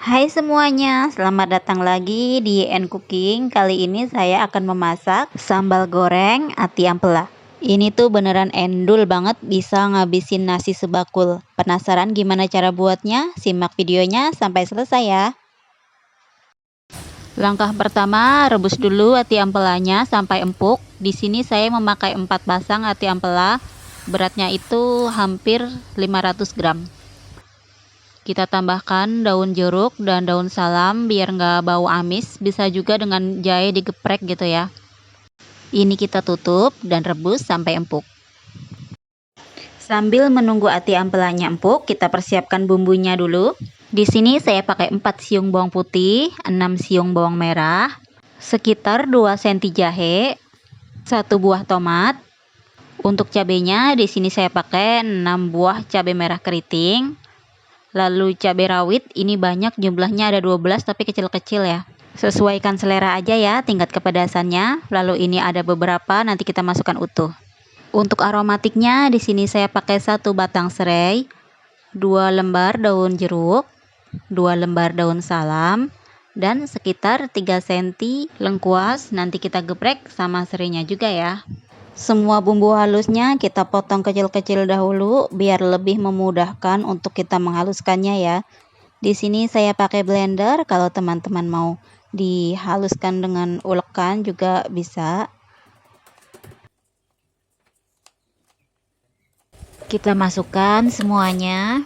Hai semuanya, selamat datang lagi di N Cooking. Kali ini saya akan memasak sambal goreng ati ampela. Ini tuh beneran endul banget, bisa ngabisin nasi sebakul. Penasaran gimana cara buatnya? Simak videonya sampai selesai ya. Langkah pertama, rebus dulu ati ampelanya sampai empuk. Di sini saya memakai 4 pasang ati ampela. Beratnya itu hampir 500 gram. Kita tambahkan daun jeruk dan daun salam biar nggak bau amis. Bisa juga dengan jahe digeprek gitu ya. Ini kita tutup dan rebus sampai empuk. Sambil menunggu ati ampelanya empuk, kita persiapkan bumbunya dulu. Di sini saya pakai 4 siung bawang putih, 6 siung bawang merah, sekitar 2 cm jahe, 1 buah tomat. Untuk cabenya di sini saya pakai 6 buah cabai merah keriting. Lalu cabai rawit ini banyak, jumlahnya ada 12 tapi kecil-kecil ya. Sesuaikan selera aja ya tingkat kepedasannya. Lalu ini ada beberapa, nanti kita masukkan utuh. Untuk aromatiknya di sini saya pakai 1 batang serai, 2 lembar daun jeruk, 2 lembar daun salam, dan sekitar 3 cm lengkuas. Nanti kita geprek sama serainya juga ya. Semua bumbu halusnya kita potong kecil-kecil dahulu biar lebih memudahkan untuk kita menghaluskannya ya. Di sini saya pakai blender, kalau teman-teman mau dihaluskan dengan ulekan juga bisa. Kita masukkan semuanya.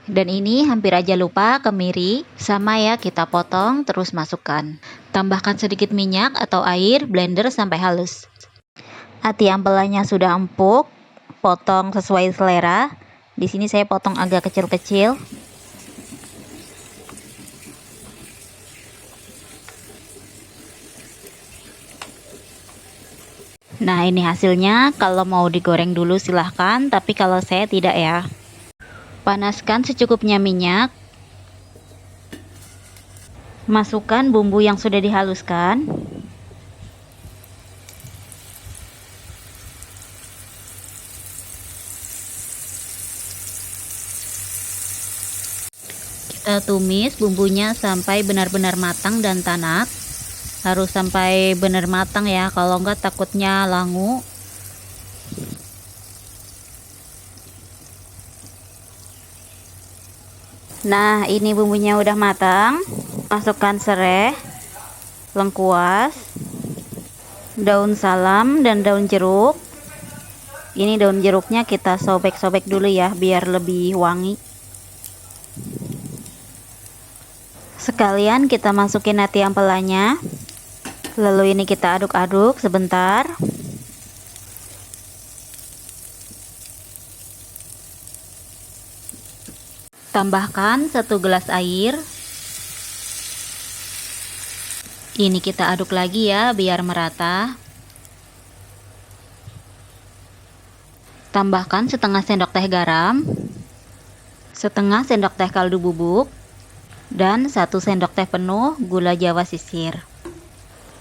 Dan ini hampir aja lupa kemiri, sama ya, kita potong terus masukkan. Tambahkan sedikit minyak atau air, blender sampai halus. Ati ampelanya sudah empuk, potong sesuai selera. Di sini saya potong agak kecil-kecil. Nah, ini hasilnya. Kalau mau digoreng dulu silahkan, tapi kalau saya tidak ya. Panaskan secukupnya minyak. Masukkan bumbu yang sudah dihaluskan. Kita tumis bumbunya sampai benar-benar matang dan tanak. Harus sampai benar matang ya, kalau enggak takutnya langu. Nah, ini bumbunya udah matang. Masukkan serai, lengkuas, daun salam dan daun jeruk. Ini daun jeruknya kita sobek-sobek dulu ya biar lebih wangi. Sekalian kita masukin ati ampelanya. Lalu ini kita aduk-aduk sebentar. Tambahkan 1 gelas air. Ini kita aduk lagi ya biar merata. Tambahkan setengah sendok teh garam, setengah sendok teh kaldu bubuk, dan 1 sendok teh penuh gula jawa sisir.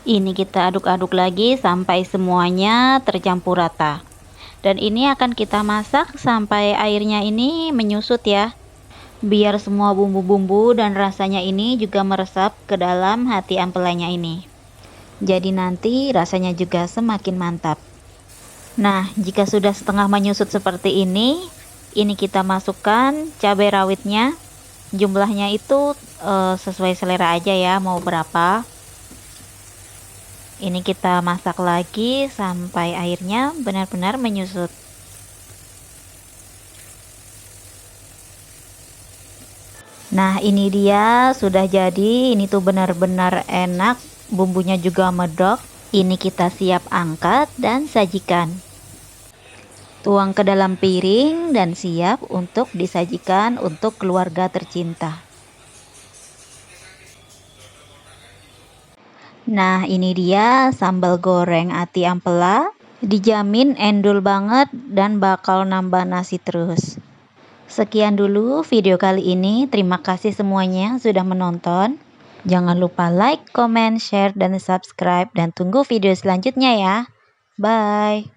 Ini kita aduk-aduk lagi sampai semuanya tercampur rata. Dan ini akan kita masak sampai airnya ini menyusut ya. Biar semua bumbu-bumbu dan rasanya ini juga meresap ke dalam ati ampelanya ini. Jadi nanti rasanya juga semakin mantap. Nah, jika sudah setengah menyusut seperti ini kita masukkan cabai rawitnya. Jumlahnya itu sesuai selera aja ya, mau berapa. Ini kita masak lagi sampai airnya benar-benar menyusut. Nah, ini dia sudah jadi. Ini tuh benar-benar enak, bumbunya juga medok. Ini kita siap angkat dan sajikan. Tuang ke dalam piring dan siap untuk disajikan untuk keluarga tercinta. Nah, ini dia sambal goreng ati ampela. Dijamin endul banget dan bakal nambah nasi terus. Sekian dulu video kali ini. Terima kasih semuanya sudah menonton. Jangan lupa like, comment, share, dan subscribe. Dan tunggu video selanjutnya ya. Bye.